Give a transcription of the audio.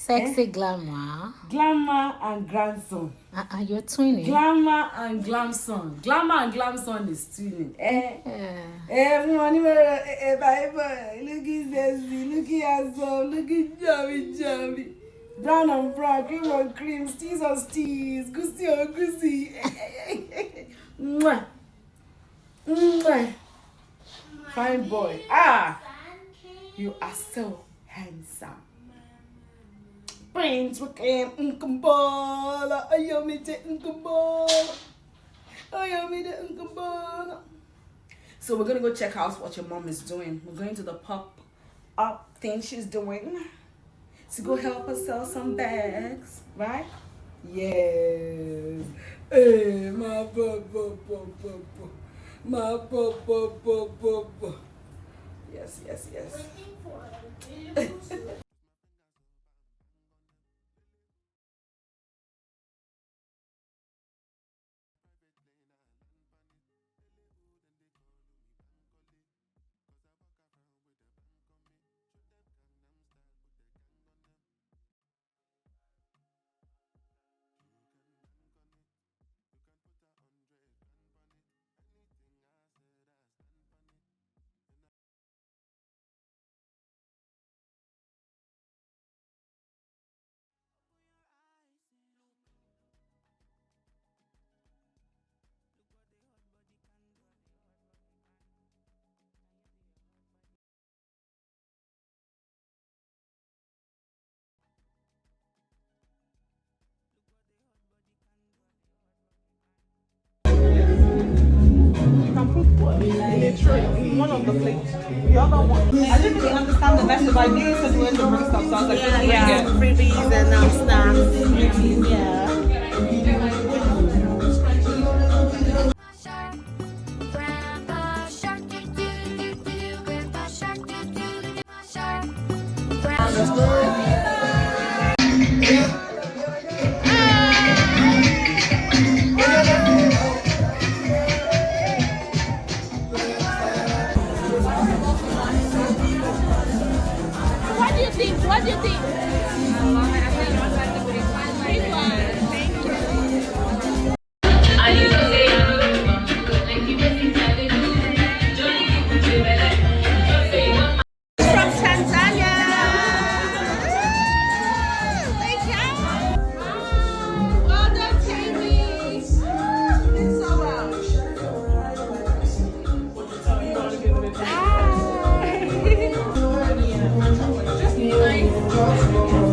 Sexy glamour. Glamour and grandson. You're twinning. Glamour and glamson. Glamour and glamson is twinning. Everyone, look at Jammy. Brown on brown, cream on cream, steez on steez, goosey on goosey. Mwah. Mwah. Fine boy. You are so handsome. Prince Joaquin Nkumbola. Ayomide Nkumbola. Ayomide Nkumbola. So we're gonna go check out what your mom is doing. We're going to the pop-up thing she's doing to go help her sell some bags, right? Yes. Hey, my Yes. One of the plates. The other one. I didn't really understand the message. I knew you said you were to bring stuff, so I was like, freebies and snacks. Yeah. What do you think? From Tanzania. Well done, Jamie. It's so well. Just nice.